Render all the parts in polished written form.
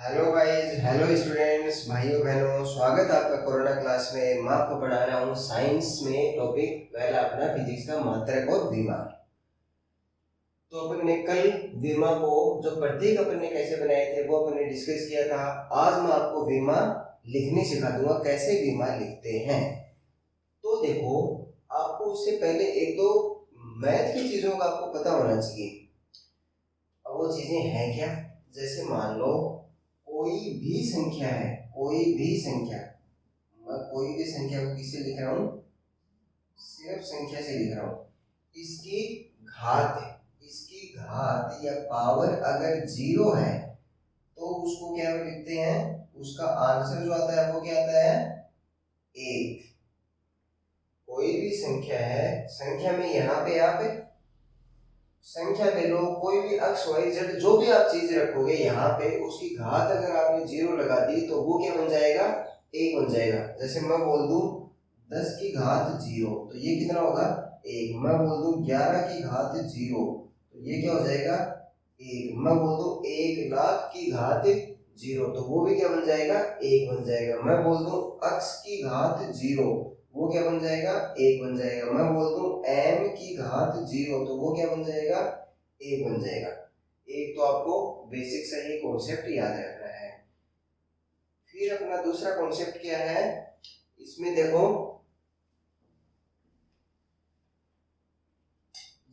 Hello guys, hello students, भाइयों बहनों, स्वागत है आपका कोरोना क्लास में। मैं आपको पढ़ा रहा हूँ साइंस में टॉपिक पहला अपना फिजिक्स का मात्रक और विमा। तो अपन ने कल विमा को जो प्रतीक अपन ने कैसे बनाए थे वो अपन ने डिस्कस किया था। आज मैं आपको विमा लिखने सिखा दूंगा, कैसे विमा लिखते हैं। तो देखो, आपको उससे पहले एक दो मैथ की चीजों का आपको पता होना चाहिए। अब वो चीजें हैं क्या? जैसे मान लो कोई भी संख्या है, कोई भी संख्या, मैं कोई भी संख्या को किससे लिख रहा हूँ? सिर्फ संख्या से लिख रहा हूँ। इसकी घात, इसकी घात या पावर अगर जीरो है तो उसको क्या लिखते हैं? उसका आंसर जो आता है वो क्या आता है? एक। कोई भी संख्या है, संख्या में यहाँ पे आप संख्या ले लो, कोई भी एक्स वाई जेड जो भी आप चीज रखोगे यहाँ पे, उसकी घात अगर आपने जीरो लगा दी तो वो क्या बन जाएगा? एक बन जाएगा। जैसे मैं बोल दूं 10 की घात जीरो तो ये कितना होगा? एक। मैं बोल दूं 11 की घात जीरो तो ये क्या हो जाएगा? एक। मैं बोल दूं 1,00,000 की घात जीरो तो वो भी क्या बन जाएगा? एक बन जाएगा। मैं बोल दूं x की घात जीरो वो क्या बन जाएगा? एक बन जाएगा। मैं बोल दूं m की घात जीरो तो वो क्या बन जाएगा? एक बन जाएगा। एक तो आपको बेसिक सा ये कॉन्सेप्ट याद रखना है। फिर अपना दूसरा कॉन्सेप्ट क्या है इसमें? देखो,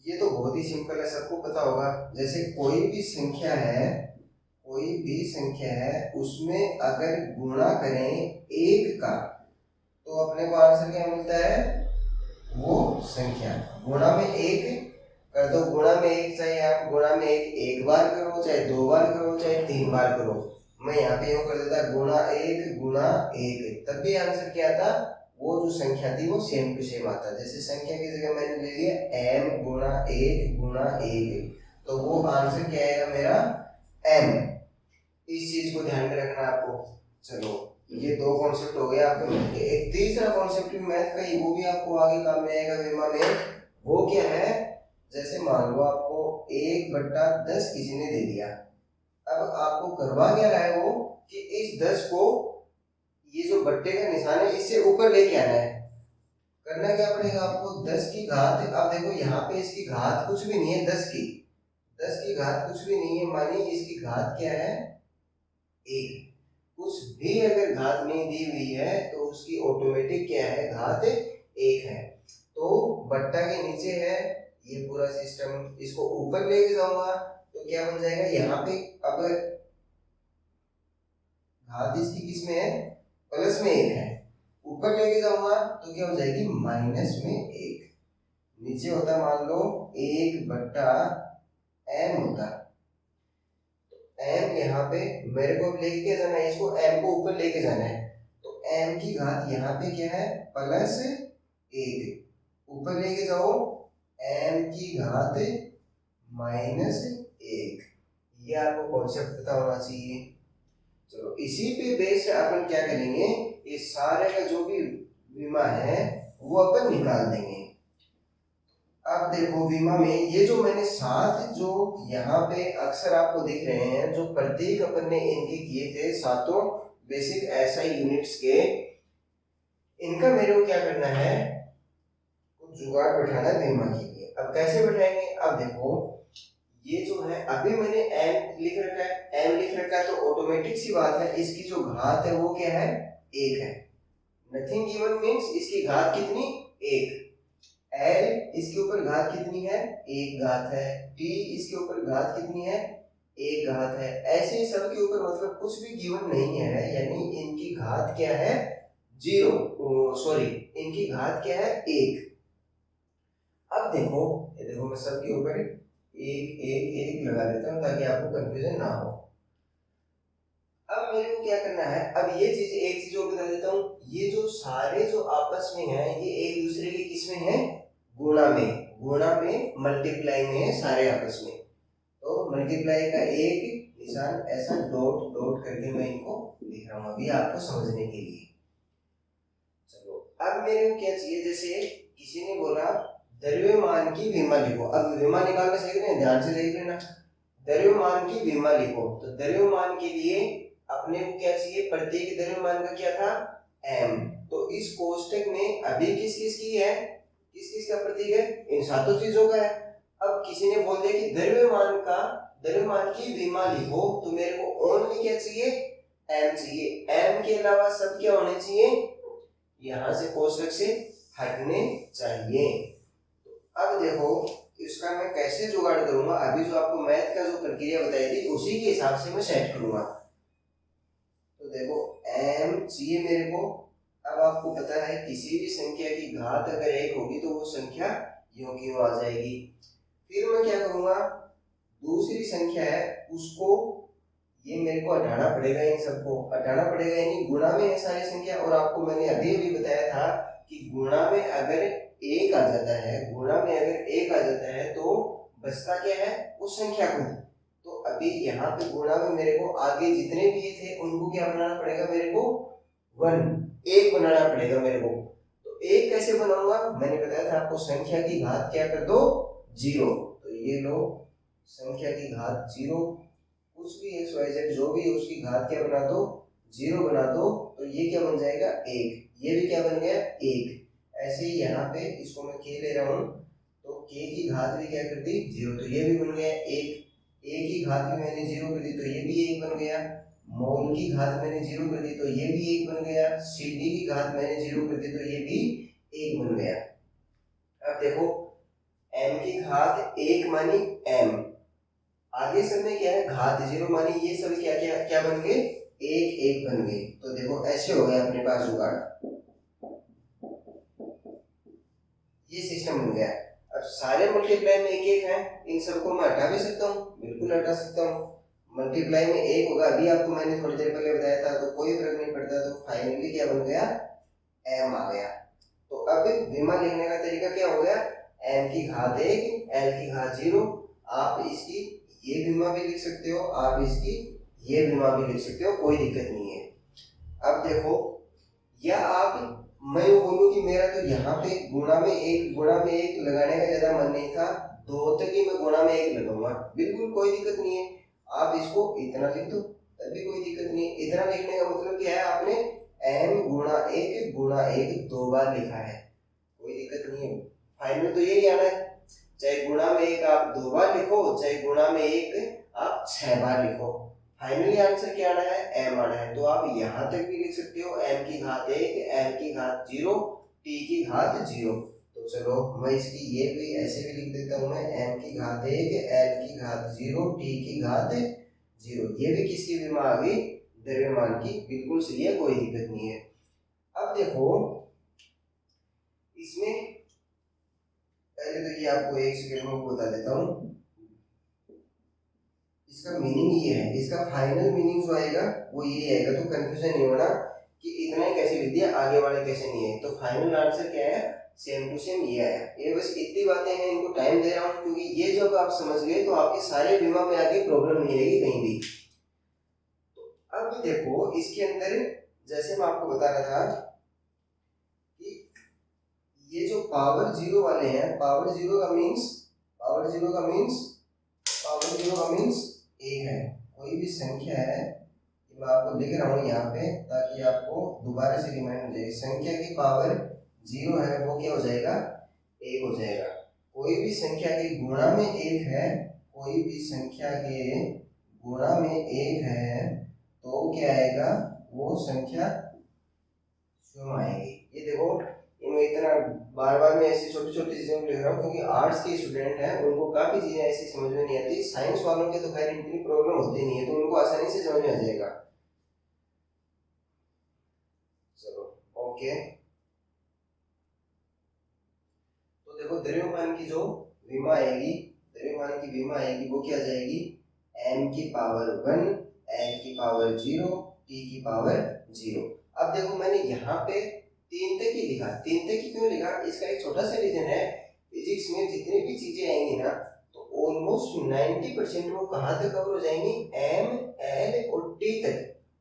ये तो बहुत ही सिंपल है, सबको पता होगा। जैसे कोई भी संख्या है, कोई भी संख्या है, उसमें अगर गुणा करें एक का तो अपने को आंसर क्या मिलता है? वो संख्या। गुणा में एक कर दो, गुणा में एक, चाहे आप गुणा में एक बार करो, चाहे दो बार करो, चाहे तीन बार करो। मैं यहाँ पे यूं कर देता गुणा एक, तब भी आंसर क्या आता? वो जो संख्या थी वो सेम टू सेम आता। जैसे संख्या की जगह मैंने ले लिया m गुणा एक तो वो आंसर क्या आएगा मेरा? m। इस चीज को ध्यान में रखना आपको। चलो, ये दो कॉन्सेप्ट हो गए आपके मिल के। एक तीसरा कॉन्सेप्ट भी मैथ का ही, वो भी आपको आगे काम में आएगा विमा में। वो क्या है? जैसे मान लो आपको 1/10 किसी ने दे दिया। अब आपको करवा क्या रहा है वो कि इस 10 को, ये जो बट्टे का निशान है, इससे ऊपर लेके आना है। करना क्या पड़ेगा आपको? 10 की घात, अब देखो यहाँ पे इसकी घात कुछ भी नहीं है, 10 की घात कुछ भी नहीं है, मानिए इसकी घात क्या है? एक। कुछ भी अगर घात नहीं दी हुई है तो उसकी ऑटोमेटिक क्या है? घात एक है। तो बट्टा के नीचे है ये पूरा सिस्टम, इसको ऊपर लेके जाऊंगा तो क्या बन जाएगा? यहाँ पे अब घात इसकी किस में है? प्लस में एक है। ऊपर लेके जाऊंगा तो क्या हो जाएगी? माइनस में एक। नीचे होता मान लो 1/m होता। m यहाँ पे मेरे को लेके क्या जाना है? इसको m को ऊपर लेके जाना है तो m की घात यहाँ पे क्या है? प्लस एक। ऊपर लेके जाओ m की घात माइनस एक। ये आपको कॉन्सेप्ट पता होना चाहिए। चलो, इसी पे बेस अपन क्या करेंगे, इस सारे का जो भी विमा है वो अपन निकाल देंगे। अब देखो विमा में ये जो मैंने सात जो यहाँ पे अक्सर आपको दिख रहे हैं, जो प्रतीक अपन ने इनके किए थे सातों बेसिक एसआई यूनिट्स के, इनका मेरे को क्या करना है? कुछ जुगाड़ बैठाना है विमा के लिए। अब कैसे बैठाएंगे? अब देखो, ये जो है अभी मैंने m लिख रखा है, m लिख रखा है तो ऑटोमेटिक सी बात है इसकी जो घात है वो क्या है? एक है। नथिंग गिवन मींस इसकी घात कितनी? एक। l इसके ऊपर घात कितनी है? एक घात है। t इसके ऊपर घात कितनी है? एक घात है। ऐसे ही सब के ऊपर मतलब कुछ भी गिवन नहीं है, यानी इनकी घात क्या है? जीरो, सॉरी, इनकी घात क्या है? एक। अब देखो, ये देखो मैं सबके ऊपर एक एक एक लगा देता हूँ ताकि आपको कंफ्यूजन ना हो। अब मेरे को क्या करना है? अब ये चीज, एक चीज और बता देता हूँ, ये जो सारे जो आपस में हैं ये एक दूसरे के किस में है? गुणा में। गुणा में, मल्टीप्लाई में है सारे आपस में। तो मल्टीप्लाई का एक निशान ऐसा डॉट डॉट करके मैं इनको लिख रहा हूँ अभी आपको समझने के लिए। चलो, अब मेरे को क्या चाहिए? जैसे किसी ने बोला द्रव्यमान की विमा लिखो। अब विमा निकालना सीख रहे हैं, ध्यान से देख लेना। द्रव्यमान की विमा लिखो तो द्रव्यमान के लिए अपने को क्या चाहिए, प्रत्येक द्रव्यमान का क्या था, m। तो इस कोष्टक में अभी किस किस की है, किस किस का प्रतीक है, इन सातों चीजों का है। अब किसी ने बोल दिया कि द्रव्यमान की विमा लिखो, तो मेरे को ओनली क्या चाहिए, m चाहिए। m के अलावा सब क्या होने चाहिए, यहां से कोष्टक से हटने चाहिए। अब देखो इसका मैं कैसे जुगाड़ करूंगा, अभी जो आपको मैथ का जो प्रक्रिया बताई थी उसी के हिसाब से मैं सेट करूंगा। तो देखो m चाहिए मेरे को। अब आपको पता है किसी भी संख्या की घात अगर एक होगी तो वो संख्या यूं की यूं आ जाएगी। फिर मैं क्या करूंगा, दूसरी संख्या है उसको, ये मेरे को हटाना पड़ेगा, इन सबको हटाना पड़ेगा, यानी गुणा में है सारी संख्या। और आपको मैंने अभी अभी बताया था कि गुणा में अगर एक आ जाता है, गुणा में अगर एक आ जाता है तो बचता क्या है, उस संख्या को। तो अभी यहाँ पे गुणा में मेरे को आगे जितने भी थे उनको क्या बनाना पड़ेगा, मेरे को एक बनाना पड़ेगा मेरे को। तो एक कैसे बनाऊंगा, मैंने बताया था आपको, संख्या की घात क्या कर दो, 0। तो ये लो संख्या की घात 0, कुछ भी एक्स वाई जेड जो भी है उसकी घात क्या बना दो, 0 बना दो। तो ये क्या बन जाएगा, 1। ये भी क्या बन गया, 1। ऐसे ही यहाँ पे इसको मैं k ले रहा हूँ, तो k की घात भी क्या कर दी, 0। तो ये भी बन गया 1। a की घात भी मैंने 0 कर दी तो ये भी 1 बन गया। मोल की घात मैंने 0 कर दी तो ये भी 1 बन गया। cd की घात मैंने 0 कर दी तो ये भी 1 बन गया। अब देखो m की घात 1 मानी m, आगे सब में क्या है, घात 0 मानी, ये सब क्या क्या क्या बन गए, 1 1 बन गए। तो देखो ऐसे हो गया अपने पास जुगाड़, ये सिस्टम बन गया। अब सारे मल्टीप्लाई में 1 1 है, इन सबको मैं हटा भी सकता हूँ, बिल्कुल हटा सकता हूँ। मल्टीप्लाई में 1 होगा, अभी आपको मैंने थोड़ी देर पहले बताया था, तो कोई फर्क नहीं पड़ता। तो फाइनली क्या बन गया, m आ गया। तो अब विमा लिखने का तरीका क्या हो गया, m की घात 1 l की घात 0। आप इसकी ये विमा भी लिख सकते हो, आप इसकी ये विमा भी लिख सकते हो, कोई दिक्कत नहीं है। अब देखो, या आप, मैं यूं बोलूं कि मेरा तो यहाँ पे गुणा में एक लगाने का ज्यादा मन नहीं था, दो तक ही मैं गुणा में 1 लगाऊंगा, बिल्कुल कोई दिक्कत नहीं है। आप इसको इतना लिख दो तब भी कोई दिक्कत नहीं है। इतना लिखने का मतलब क्या है, आपने m गुणा 1 दो बार लिखा है, कोई दिक्कत नहीं है। फाइनल तो यही आना है, चाहे गुणा में 1 आप 2 बार लिखो, चाहे गुणा में 1 आप 6 बार लिखो, फाइनली आंसर क्या आना है, m आना है। तो आप यहां तक भी लिख सकते हो, m की घात 1 l की घात 0 t की घात 0। तो चलो मैं इसकी ये भी ऐसे भी लिख देता हूं, मैं m की घात 1 l की घात 0 t की घात 0। ये भी किसकी विमा आ गई, द्रव्यमान की, बिल्कुल सही है, कोई दिक्कत नहीं है। अब देखो इसमें पहले तो ये आपको एक सेकंड में बता देता हूँ, इसका मीनिंग ये है, इसका फाइनल मीनिंग जो आएगा वो ये आएगा। तो कंफ्यूजन नहीं होना कि इतना ही कैसे लिख दिया, आगे वाले कैसे नहीं है। तो फाइनल आंसर क्या है, सेम टू सेम ये आया। ये बस इतनी बातें हैं, इनको टाइम दे रहा हूँ क्योंकि ये जब आप समझ गए तो आपके सारे विमा में आगे प्रॉब्लम नहीं रहेगी कहीं भी। तो अब देखो इसके अंदर, जैसे मैं आपको बता रहा था कि ये जो पावर 0 वाले हैं, पावर 0 का मीन्स 1 है। कोई भी संख्या है, मैं आपको लिख रहा हूँ यहाँ पे ताकि आपको दोबारा से रिमाइंड हो जाए, संख्या की पावर 0 है वो क्या हो जाएगा, 1 हो जाएगा। कोई भी संख्या के गुणा में 1 है, कोई भी संख्या के गुणा में 1 है तो क्या आएगा, वो संख्या क्यों आएगी। ये देखो, मैं इतना बार बार में ऐसी छोटी छोटी चीजें लिख रहा हूँ क्योंकि आर्ट्स के स्टूडेंट हैं, उनको काफी चीजें ऐसी समझ में नहीं आती। साइंस वालों के तो खैर इतनी प्रॉब्लम होती नहीं है, तो उनको आसानी से समझ में आ जाएगा। चलो ओके, तो देखो द्रव्यमान की जो विमा आएगी, द्रव्यमान की विमा आएगी वो क्या जाएगी, m की पावर 1 l की पावर 0 t की पावर 0। अब देखो मैंने यहाँ पे 3 तक ही लिखा, 3 तक ही क्यों लिखा, इसका एक छोटा सा रीजन है। फिजिक्स में जितनी भी चीजें आएंगी ना, तो ऑलमोस्ट 90% वो कहाँ तक कवर हो जाएंगी, m l और t तक।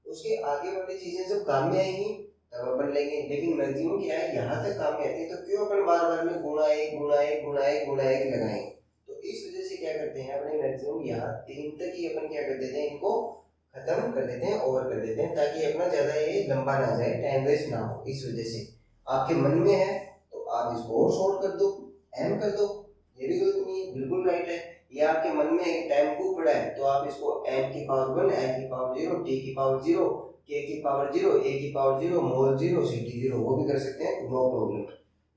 उसके आगे वाली चीजें जब काम में आएंगी तब अपन लेंगे, लेकिन मैक्सिमम क्या है यहाँ तक काम में आती है, तो क्यों अपन बार बार में गुणा एक लगाएं। तो इस वजह से क्या करते हैं अपने मैक्सिमम यहाँ 3 तक ही अपन क्या कर देते हैं, इनको खत्म कर देते हैं, ओवर कर देते हैं, ताकि अपना ज़्यादा ये लंबा ना जाए, टाइम वेस्ट ना हो। इस वजह से आपके मन में है तो आप इसको और शॉर्ट कर दो, एम कर दो, ये भी गलत नहीं है, बिल्कुल राइट है। ये आपके मन में है कि टाइम खूब पड़ा है, तो आप इसको एम की पावर 1, एम की पावर 0, टी की पावर 0, के की पावर 0, ए की पावर 0, मोल 0, सी टी 0, वो भी कर सकते हैं, नो प्रॉब्लम।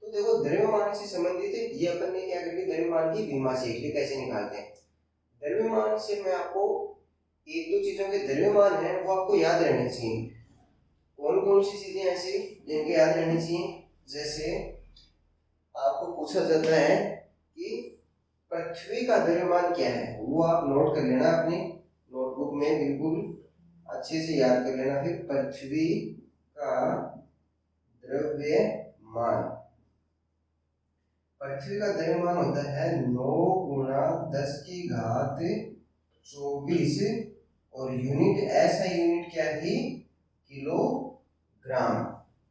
तो देखो द्रव्यमान से संबंधित है, ये अपन ने क्या कर लिया, द्रव्यमान की विमा सीख ली कैसे निकालते हैं। द्रव्यमान से मैं आपको एक दो चीजों के द्रव्यमान है वो आपको याद रहने चाहिए। कौन कौन सी चीजें ऐसी जिनके याद रहनी चाहिए, जैसे आपको पूछा जाता है कि पृथ्वी का द्रव्यमान क्या है, वो आप नोट कर लेना अपनी नोटबुक में, बिल्कुल अच्छे से याद कर लेना। फिर पृथ्वी का द्रव्यमान, पृथ्वी का द्रव्यमान होता है 9 गुणा 10 की घात 24, और यूनिट, ऐसा यूनिट क्या थी, किलोग्राम।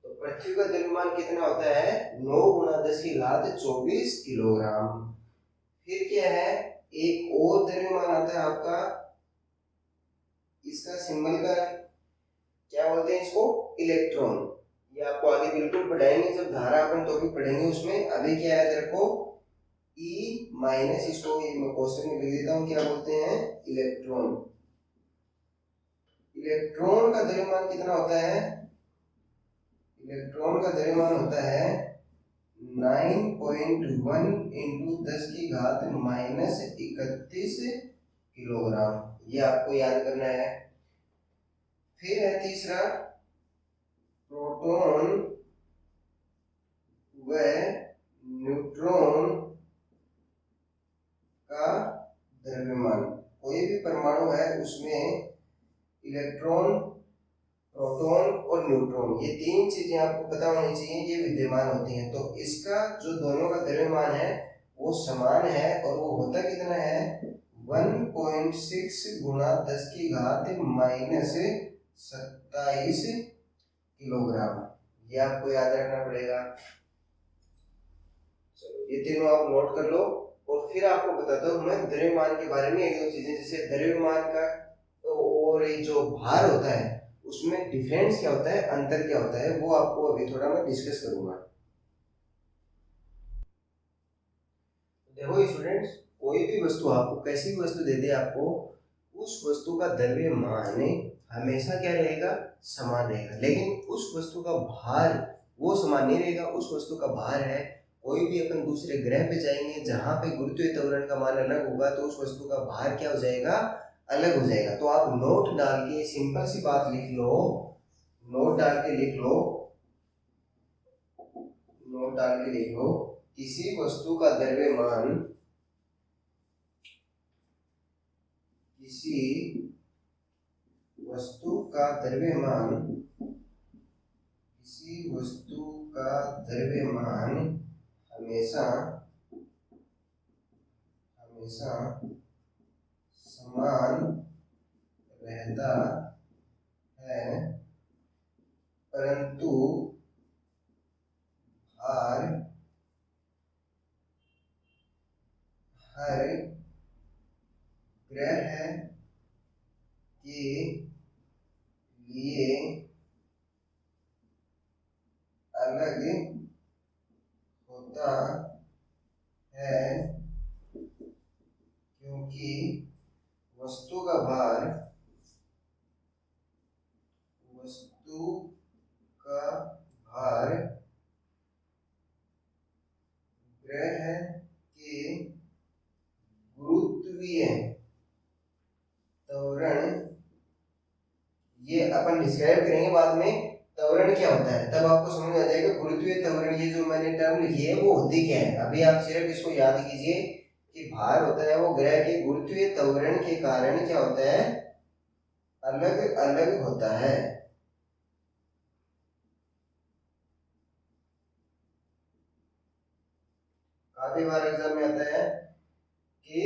तो पृथ्वी का द्रव्यमान कितना होता है, 9 गुणा 10 की घात 24 किलोग्राम। फिर क्या है, एक और द्रव्यमान आता है आपका, इसका सिंबल का क्या बोलते हैं, इसको इलेक्ट्रॉन। ये आपको आगे बिल्कुल पढ़ाएंगे, जब धारा अपन तो भी पढ़ेंगे उसमें। अभी क्या है रखो, ई माइनस, इसको मैं क्वेश्चन में लिख देता हूँ, क्या बोलते हैं, इलेक्ट्रॉन। इलेक्ट्रॉन का द्रव्यमान कितना होता है, इलेक्ट्रॉन का द्रव्यमान होता है 9.1 इंटू 10 की घात माइनस 31 किलोग्राम। ये आपको याद करना है। फिर है तीसरा, प्रोटॉन व न्यूट्रॉन का द्रव्यमान। कोई भी परमाणु है उसमें इलेक्ट्रॉन, प्रोटॉन और न्यूट्रॉन, ये तीन चीजें आपको पता होनी चाहिए, ये विद्यमान होती हैं। तो इसका जो दोनों का द्रव्यमान है वो समान है, और वो होता कितना है, 1.6 गुणा 10 की घात माइनस 27 किलोग्राम। ये आपको याद रखना पड़ेगा। चलो ये तीनों आप नोट कर लो, और फिर आपको बताता हूँ मैं द्रव्यमान के बारे में एक दो चीजें, जैसे द्रव्यमान का और ये जो भार होता है उसमें डिफरेंस क्या होता है, अंतर क्या होता है, वो आपको अभी थोड़ा मैं डिस्कस करूंगा। देखो स्टूडेंट्स, कोई भी वस्तु आपको, कैसी भी वस्तु दे दे आपको, उस वस्तु का द्रव्यमान हमेशा क्या रहेगा, समान रहेगा, लेकिन उस वस्तु का भार वो समान नहीं रहेगा। उस वस्तु का भार है, कोई भी अपन दूसरे ग्रह पे जाएंगे जहां पे गुरुत्वीय त्वरण का मान अलग होगा, तो उस वस्तु का भार क्या हो जाएगा, अलग हो जाएगा। तो आप नोट डाल के सिंपल सी बात लिख लो, नोट डाल के लिख लो, नोट डाल के लिख लो, किसी वस्तु का द्रव्यमान, किसी वस्तु का द्रव्यमान, किसी वस्तु का द्रव्यमान हमेशा हमेशा समान रहता है, परंतु भार हर ग्रह के लिए अलग होता है, क्योंकि वस्तु का भार, वस्तु का भार ग्रह के गुरुत्वीय त्वरण, ये अपन डिस्क्राइब करेंगे बाद में त्वरण क्या होता है, तब आपको समझ आ जाएगा गुरुत्वीय त्वरण, ये जो मैंने टर्म लिखी है वो होती क्या है। अभी आप सिर्फ इसको याद कीजिए कि भार होता है वो ग्रह के गुरुत्वीय त्वरण के कारण क्या होता है, अलग अलग होता है। काफी बार एग्जाम में आता है कि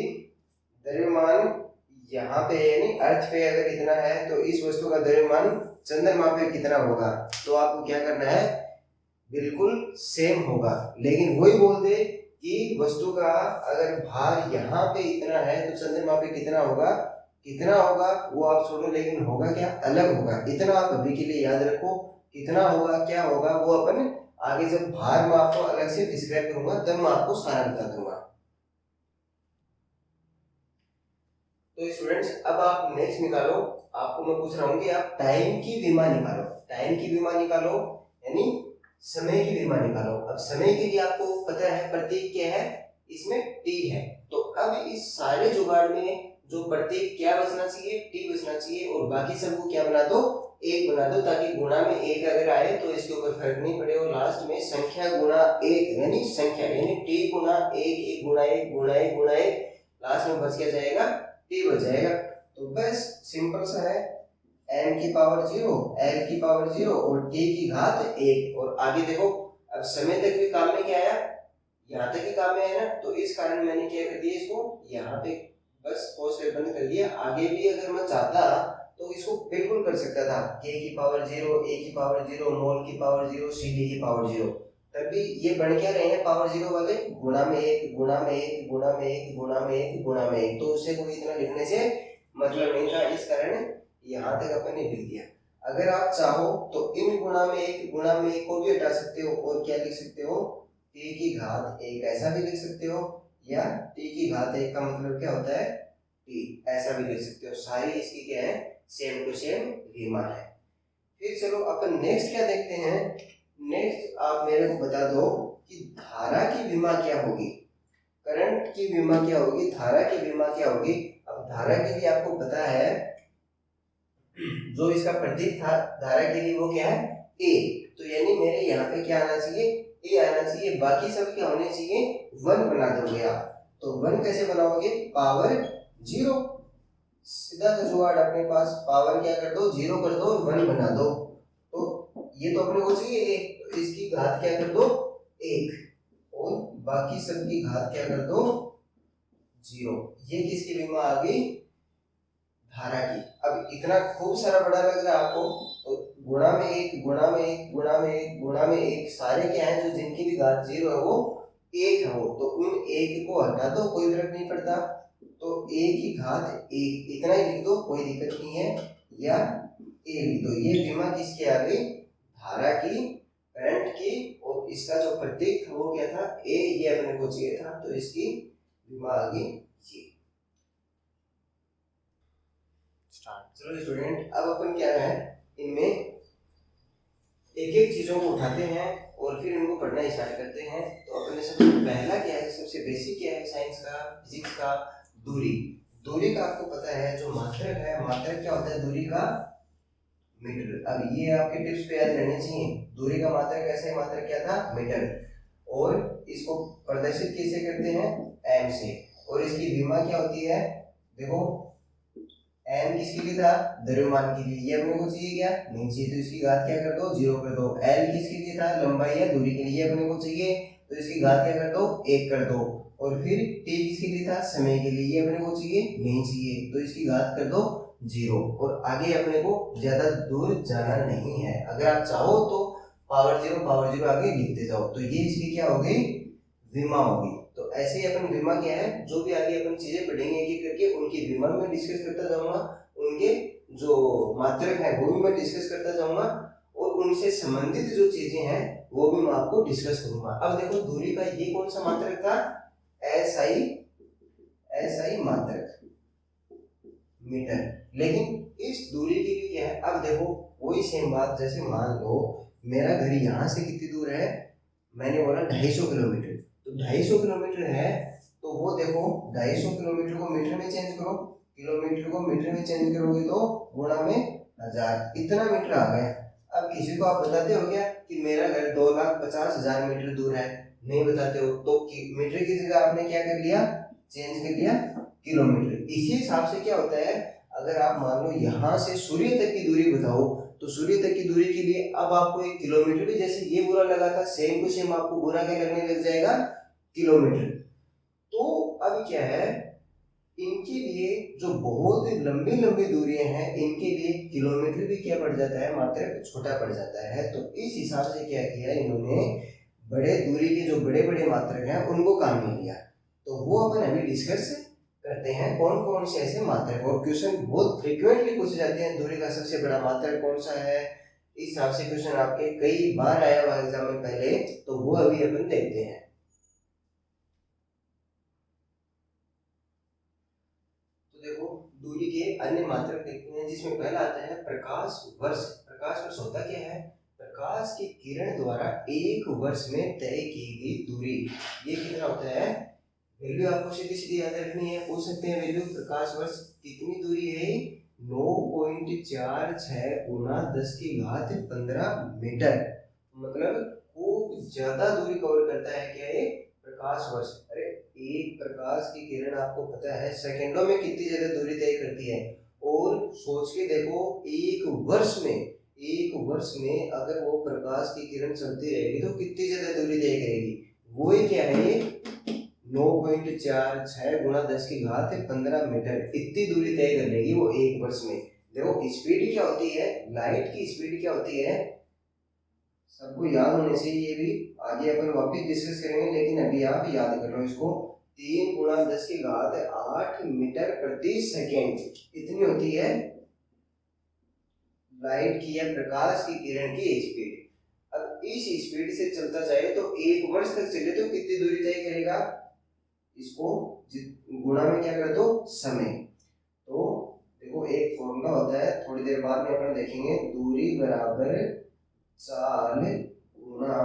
द्रव्यमान यहाँ पे यानी अर्थ पे अगर इतना है तो इस वस्तु का द्रव्यमान चंद्रमा पे कितना होगा, तो आपको क्या करना है, बिल्कुल सेम होगा। लेकिन वही बोल दे कि वस्तु का अगर भार यहाँ पे इतना है तो चंद्रमा पे कितना होगा, कितना होगा वो आप छोड़ो, लेकिन होगा क्या, अलग होगा। इतना आप अभी के लिए याद रखो, कितना होगा क्या होगा वो अपन आगे जब भार में आपको अलग से डिस्क्राइब करूंगा तब मैं आपको सारा बता दूंगा। तो स्टूडेंट्स अब आप नेक्स्ट निकालो, आपको मैं पूछ रहा हूँ कि आप टाइम की विमा निकालो। टाइम की विमा निकालो यानी समय की विमा निकालो। अब समय के लिए आपको पता है प्रतीक क्या है, इसमें टी है। तो अब इस सारे जुगाड़ में जो प्रतीक क्या बचना चाहिए, टी बचना चाहिए, और बाकी सबको क्या बना दो, एक बना दो, ताकि गुणा में एक अगर आए तो इसके ऊपर फर्क नहीं पड़े। और लास्ट में संख्या गुणा एक यानी संख्या यानी टी गुणा एक, एक गुणा एक गुणा एक गुणा एक, लास्ट में बच क्या जाएगा, टी बच जाएगा। तो बस सिंपल सा है, n की पावर 0, l की पावर 0 और t की घात 1। और आगे देखो, अब समय तक भी काम में क्या आया, यहाँ तक ही काम में है ना, तो इस कारण मैंने क्या कर दिया, इसको यहाँ पे बस पोस्ट बंद कर दिया। आगे भी अगर मैं चाहता तो इसको बिल्कुल कर सकता था, k की पावर 0, a की पावर 0, मोल की पावर 0, cd की पावर 0। तभी ये बन क्या रहे हैं पावर 0 वाले, गुणा में एक गुणा में एक गुणा में एक गुणा में एक गुणा में एक, तो उससे कोई इतना लिखने से मतलब नहीं था, इस कारण यहाँ तक अपन ने लिख दिया। अगर आप चाहो तो इन गुणा में एक को भी हटा सकते हो और क्या लिख सकते हो, t की घात 1 ऐसा भी लिख सकते हो, या t की घात 1 का मतलब क्या होता है t, ऐसा भी लिख सकते हो। सारी इसकी क्या है, सेम टू सेम विमा है। फिर चलो अपन नेक्स्ट क्या देखते हैं। नेक्स्ट आप मेरे को बता दो कि धारा की विमा क्या होगी, करंट की विमा क्या होगी, धारा की विमा क्या होगी। अब धारा के लिए आपको पता है जो इसका प्रतीक था धारा के लिए वो क्या है, ए। तो यानी मेरे यहाँ पे क्या आना चाहिए, ए आना चाहिए, बाकी सब क्या होने चाहिए, 1 बना दोगे आप। तो 1 कैसे बनाओगे, पावर 0, सीधा सा जुगाड़ अपने पास, पावर क्या कर दो 0 कर दो, 1 बना दो। तो ये तो अपने को चाहिए एक, तो इसकी घात क्या कर दो 1, और बाकी सब की घात क्या कर दो 0। ये किसकी विमा आ गई, धारा की। अब इतना खूब सारा बड़ा लग रहा है आपको, तो गुणा में एक गुणा में एक गुणा में एक गुणा में एक, सारे क्या है जो जिनकी भी घात 0 है वो 1 है वो, तो उन 1 को हटा दो, कोई फर्क नहीं पड़ता। तो a की घात 1 इतना ही लिख दो, कोई दिक्कत नहीं है, या a लिख दो। ये विमा किसकी आ गई, धारा की, करंट की, और इसका जो प्रतीक था वो क्या था a, ये अपने को चाहिए था, तो इसकी विमा आ गई ये। चलो स्टूडेंट अब अपन क्या है, इनमें एक एक चीजों को उठाते हैं और फिर इनको पढ़ना स्टार्ट करते हैं। तो अपन ने सबसे पहला क्या है, सबसे बेसिक क्या है साइंस का, फिजिक्स का, दूरी। दूरी का आपको पता है जो मात्रक है, मात्रक क्या होता है दूरी का, मीटर। अब ये आपके टिप्स पे याद रहने चाहिए, दूरी का मात्रक कैसे, मात्रक क्या था मीटर, और इसको प्रदर्शित कैसे करते हैं एम से, और इसकी विमा क्या होती है, देखो एम किसके लिए था, द्रव्यमान के लिए, ये अपने को चाहिए क्या, नहीं चाहिए, तो इसकी घात क्या कर दो 0 कर दो। एल किसके लिए था, लंबाई या दूरी के लिए, अपने को चाहिए, तो इसकी घात क्या कर दो 1 कर दो। और फिर टी किसके लिए था, समय के लिए, ये अपने को चाहिए, नहीं चाहिए, तो इसकी घात कर दो 0। और आगे अपने को ज्यादा दूर जाना नहीं है, अगर आप चाहो तो पावर 0 आगे लिखते जाओ। तो ये इसकी क्या हो गई, विमा होगी। तो ऐसे ही अपन विमा क्या है, जो भी आगे अपन चीजें पढ़ेंगे एक एक करके उनकी विमा में डिस्कस करता जाऊंगा, उनके जो मात्रक है वो भी मैं डिस्कस करता जाऊंगा, और उनसे संबंधित जो चीजें हैं वो भी मैं आपको डिस्कस करूंगा। अब देखो दूरी का ये कौन सा मात्रक था, एसआई मात्रक मीटर, लेकिन इस दूरी के लिए क्या है, अब देखो वही सेम बात, जैसे मान लो मेरा घर यहाँ से कितनी दूर है, मैंने बोला 250 किलोमीटर, तो 250 किलोमीटर है, तो वो देखो 250 किलोमीटर को मीटर में चेंज करो, किलोमीटर को मीटर में चेंज करोगे तो गुणा में 1000, इतना मीटर आ गया। अब किसी को आप बताते हो क्या कि मेरा घर 2,50,000 मीटर दूर है, नहीं बताते हो, तो मीटर की जगह आपने क्या कर लिया, चेंज कर लिया किलोमीटर। इसी हिसाब से क्या होता है, अगर आप मान लो यहाँ से सूर्य तक की दूरी बताओ, तो सूर्य तक की दूरी के लिए अब आपको एक किलोमीटर भी, जैसे ये बुरा लगा था सेम टू सेम आपको बुरा क्या लगने लग जाएगा, किलोमीटर। तो अब क्या है, इनके लिए जो बहुत लंबी लंबी दूरियां हैं इनके लिए किलोमीटर भी क्या पड़ जाता है, मात्र छोटा पड़ जाता है। तो इस हिसाब से क्या किया इन्होंने, बड़े दूरी के जो बड़े बड़े मात्रक हैं उनको काम में लिया। तो वो अपन अभी डिस्कस करते हैं कौन कौन से ऐसे मात्रक, और क्वेश्चन बहुत फ्रीक्वेंटली पूछे जाते हैं दूरी का सबसे बड़ा मात्रक कौन सा है। इस हिसाब से क्वेश्चन आपके कई बार आया हुआ एग्जाम में पहले, तो वो अभी अपन देखते हैं। तो देखो दूरी के अन्य मात्रक देखते हैं, जिसमें पहला आता है प्रकाश वर्ष। प्रकाश वर्ष होता क्या है? प्रकाश की किरण द्वारा एक वर्ष में तय की गई दूरी। ये कितना होता है? वैल्यू आपको सीधी सीधी याद रखनी है, पूछ सकते हैं वैल्यू। प्रकाश वर्ष कितनी दूरी है? 9.46 गुना 10⁻15 मीटर। मतलब खूब ज्यादा दूरी कवर करता है क्या ये प्रकाश वर्ष। अरे एक प्रकाश की किरण आपको पता है सेकंडों में कितनी ज्यादा दूरी तय करती है, और सोच के देखो एक वर्ष में अगर वो प्रकाश की किरण चलती रहेगी तो कितनी ज्यादा दूरी तय करेगी। वो ही क्या है ये 9.46 गुना 10⁻15 मीटर, इतनी दूरी तय कर लेगी वो एक वर्ष में। देखो स्पीड क्या होती है, लाइट की स्पीड क्या होती है, सबको याद होने से ये भी आगे अपन वापस डिस्कस करेंगे, लेकिन अभी आप याद कर लो इसको। 3 गुना 10⁸ मीटर प्रति सेकेंड इतनी होती है लाइट की या प्रकाश की किरण की स्पीड। अब इस स्पीड से चलता जाए तो एक वर्ष तक चले तो कितनी दूरी तय करेगा, इसको गुणा में क्या कर दो समय। तो देखो एक फॉर्मूला होता है, थोड़ी देर बाद में अपन देखेंगे, दूरी बराबर चाल गुना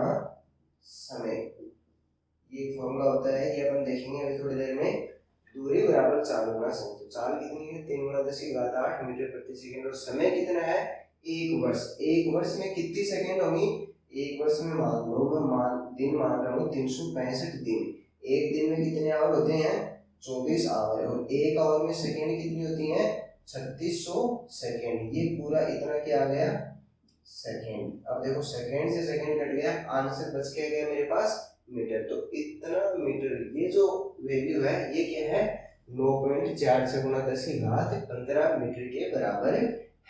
समय। ये फॉर्मूला होता है, ये अपन देखेंगे अभी थोड़ी देर में। दूरी बराबर चाल गुना समय। तो चाल कितनी है? 3 गुना 10⁸ मीटर प्रति सेकंड, और समय कितना है? एक वर्ष। एक वर्ष में कितनी सेकंड होगी? एक वर्ष में मान लो मैं दिन मान रहा हूँ 365 दिन। एक दिन में कितने आवर होते हैं? 24 आवर। और एक आवर में सेकंड कितनी होती है? 3600 सेकंड। ये पूरा इतना क्या आ गया? सेकंड। अब देखो सेकंड से सेकंड कट गया, आंसर बच के गया मेरे पास मीटर। तो इतना मीटर, ये जो वैल्यू है ये क्या है? 9.46 गुना 10⁻15 मीटर के बराबर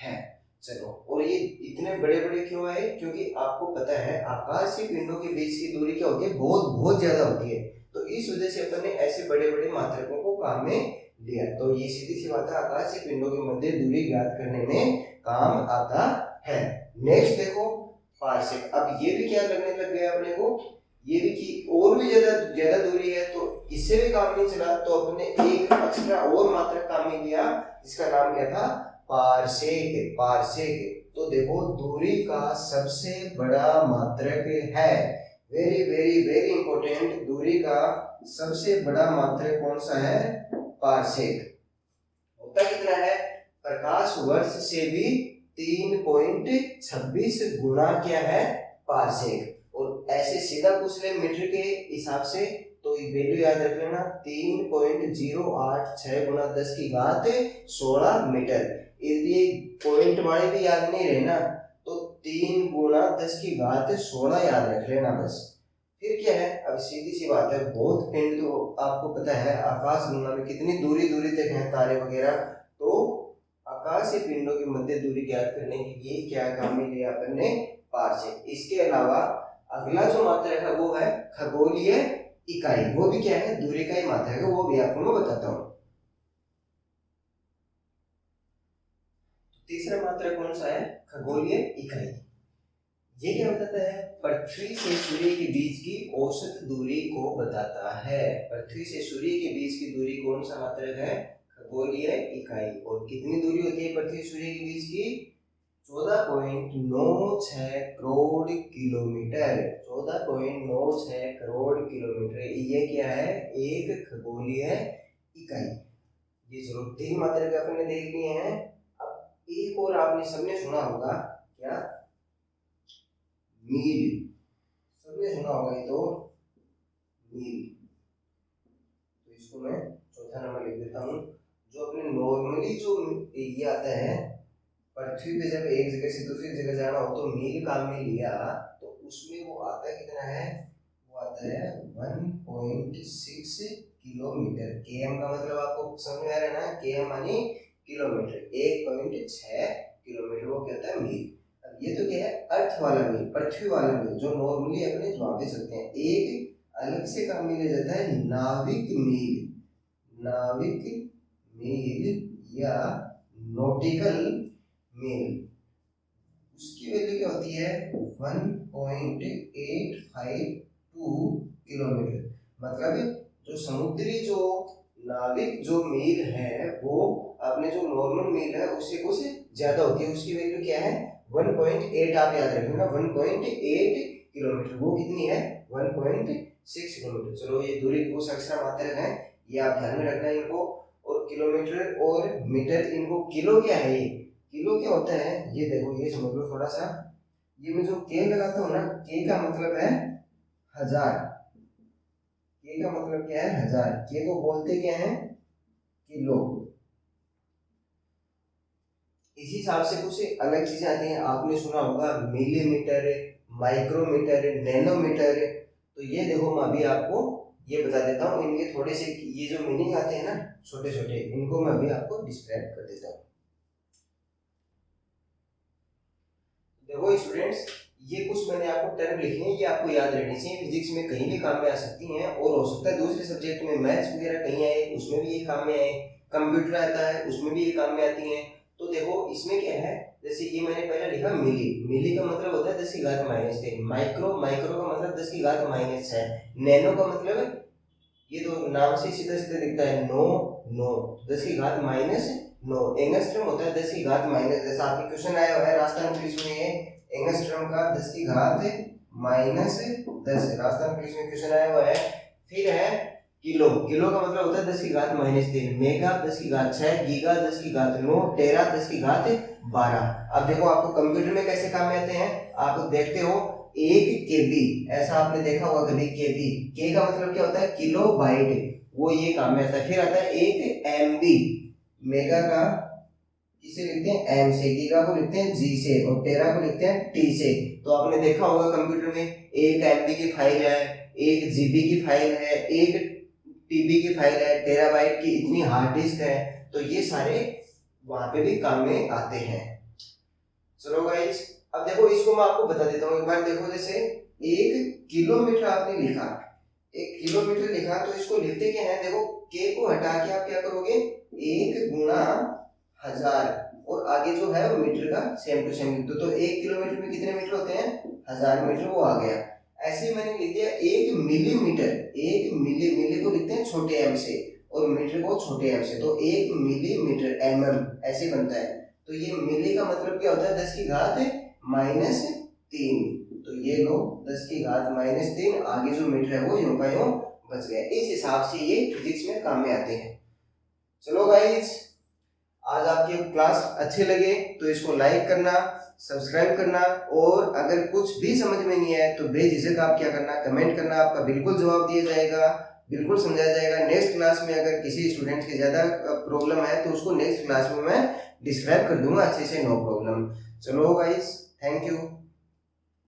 है। चलो, और ये इतने बड़े बड़े क्यों आए? क्योंकि आपको पता है आकाशीय पिंडों के बीच की दूरी क्या होती है? बहुत बहुत ज्यादा होती है। तो इस वजह से अपन ने ऐसे बड़े बड़े मात्रकों को काम में लिया। तो ये सीधी सी बात है, आकाशीय पिंडों के मध्य दूरी ज्ञात करने में काम आता है। नेक्स्ट देखो पार्सेक। अब ये भी क्या लगने लग गया अपने को, ये भी कि और भी ज्यादा ज्यादा दूरी है, तो इससे भी काम नहीं चला, तो अपने एक एक्स्ट्रा और मात्रक काम में लिया, जिसका नाम क्या था? पार्सेक। पार्सेक तो देखो दूरी का सबसे बड़ा मात्रक है। वेरी वेरी वेरी इंपॉर्टेंट, दूरी का सबसे बड़ा मात्रक कौन सा है? पार्सेक। होता कितना है? प्रकाश वर्ष से भी 3.26 गुना क्या है? पार्सेक। और ऐसे सीधा पूछ ले मीटर के हिसाब से, तो वैल्यू याद रख लेना 3.086 गुना 10⁻16 मीटर। यदि पॉइंट वाले भी याद नहीं रहे ना, तो 3 गुना 10⁻16 याद रख लेना बस। फिर क्या है? अब सीधी सी बात है, बहुत पिंड तो आपको पता है आकाश गंगा में कितनी दूरी दूरी तक है तारे वगैरह। तो आकाशीय पिंडों की मध्य दूरी ज्ञात करने के लिए क्या काम में लिया अपन ने? पार्सेक। इसके अलावा अगला जो मात्रक है वो है खगोलीय इकाई। वो भी क्या है? दूरी का ही मात्रक है, वो भी आपको मैं बताता हूँ। तीसरा मात्रक कौन सा है? खगोलीय इकाई। ये क्या बताता है? पृथ्वी से सूर्य के बीच की औसत दूरी को बताता है। पृथ्वी से सूर्य के बीच की दूरी कौन सा मात्रक है? खगोलीय इकाई। और कितनी दूरी होती है पृथ्वी सूर्य के बीच की? 14.96 करोड़ किलोमीटर। 14.96 करोड़ किलोमीटर। ये क्या है? एक खगोलीय इकाई। ये जरूर 3 मात्रक आपने देख लिए हैं। अब एक और आपने सबने सुना होगा, क्या? मील। सबने सुना होगा ये तो, मील। तो इसको मैं चौथा नंबर लिख देता हूँ। जो अपने नॉर्मली जो ये आता है, पृथ्वी पे जब एक जगह से दूसरी जगह जाना हो तो मील काम में लिया, तो उसमें वो आता कितना है? वो आता है 1.6 किलोमीटर। केएम का मतलब आपको समझ में आ रहा है ना? केएम मानी किलोमीटर। 1.6 किलोमीटर वो क्या होता है? मील। अब ये तो क्या है? अर्थ वाला मील, पृथ्वी वाला मील, जो नॉर्मली अपने जवाब दे सकते हैं। एक अलग से काम में लिया जाता है नाविक मील। नाविक मील या नॉटिकल मील, उसकी वैल्यू क्या होती है 1.852 किलोमीटर। मतलब जो समुद्री जो नाविक जो मील है वो अपने जो नॉर्मल मील है उससे कुछ ज्यादा होती है, उसकी वैल्यू क्या है 1.8, आप याद रखना ना 1.8 किलोमीटर, वो कितनी है 1.6 किलोमीटर। चलो ये दूरी को अक्षर मात्रक है, ये आप ध्यान में रखना इनको। और किलोमीटर और मीटर, इनको किलो क्या है, ये किलो क्या होता है ये देखो, ये समझ लो थोड़ा सा। ये मैं जो के लगाता हूँ ना, के का मतलब है हजार, के का मतलब क्या है हजार, के को बोलते क्या है किलो। इसी हिसाब से कुछ अलग चीजें आती हैं, आपने सुना होगा मिलीमीटर, माइक्रोमीटर, नैनोमीटर। तो ये देखो मैं अभी आपको ये बता देता हूँ, इनके थोड़े से ये जो मीनिंग आते हैं ना छोटे छोटे, इनको मैं अभी आपको डिस्क्राइब कर देता हूँ। देखो स्टूडेंट्स, ये कुछ मैंने आपको टर्म लिखे हैं, ये आपको याद रहनी चाहिए, फिजिक्स में कहीं भी काम में आ सकती हैं, और हो सकता है दूसरे सब्जेक्ट में मैथ्स वगैरह कहीं आए उसमें भी ये काम में आए, कंप्यूटर आता है उसमें भी ये काम में आती हैं। तो देखो इसमें क्या है, जैसे ये मैंने पहले लिखा मिली, मिली का मतलब होता है 10 की घात -3, माइक्रो, माइक्रो का मतलब 10 की घात -6, नैनो का मतलब ये तो नाम से सीधा सीधा दिखता है नो, नो 10 की घात -9, एंगस्ट्रम होता है 10 की घात माइनस, जैसा आपके क्वेश्चन आया हुआ है राजस्थान पुलिस में, ये एंगस्ट्रम का 10 की घात -10, राजस्थान पुलिस में क्वेश्चन आया हुआ है। फिर है किलो, किलो का मतलब होता है 10 की घात -3, मेगा 10 की घात 6, गीगा 10 की घात 9, टेरा 10 की घात 12। अब देखो आपको कंप्यूटर में कैसे काम में आते हैं, आप देखते हो 1 KB, ऐसा आपने देखा होगा कभी KB, के का मतलब क्या होता है किलो बाइट, वो ये काम में आता है। फिर आता है 1 MB, मेगा का इसे लिखते हैं M से, गीगा को लिखते हैं G से, और टेरा को लिखते हैं T से। तो आपने देखा होगा कंप्यूटर में 1 MB की फाइल है, 1 GB की फाइल है, 1 TB की फाइल है, टेराबाइट की इतनी हार्ड डिस्क है। तो ये सारे वहां पे भी काम में आते हैं। चलो गाइस, अब देखो इसको मैं आपको बता देता हूँ एक बार। देखो जैसे 1 किलोमीटर आपने लिखा, 1 किलोमीटर लिखा, तो इसको लिखते क्या है, देखो के को हटा के आप क्या करोगे 1 × 1000, और आगे जो है वो मीटर का सेम टू सेम लिख दो। तो 1 किलोमीटर में कितने मीटर होते हैं 1000 मीटर, वो आ गया। ऐसे ही मैंने लिख दिया 1 मिलीमीटर, 1 मिली, मिली को लिखते हैं छोटे एम से और मीटर को छोटे एम से, तो 1 मिलीमीटर mm ऐसे बनता है। तो ये मिली का मतलब क्या होता है 10 की घात -3, तो ये लो 10 की घात -3, आगे जो मीटर है वो यूं का यूं बच गया। इस हिसाब से ये फिजिक्स में काम में आते हैं। चलो गाइस, आज आपकी क्लास अच्छे लगे तो इसको लाइक करना, सब्सक्राइब करना, और अगर कुछ भी समझ में नहीं आए तो बेझिझक आप क्या करना, कमेंट करना, आपका बिल्कुल जवाब दिया जाएगा, बिल्कुल समझाया जाएगा। नेक्स्ट क्लास में अगर किसी स्टूडेंट के ज़्यादा प्रॉब्लम है तो उसको नेक्स्ट क्लास में मैं डिस्क्राइब कर दूंगा अच्छे से, नो प्रॉब्लम। चलो गाइस, थैंक यू।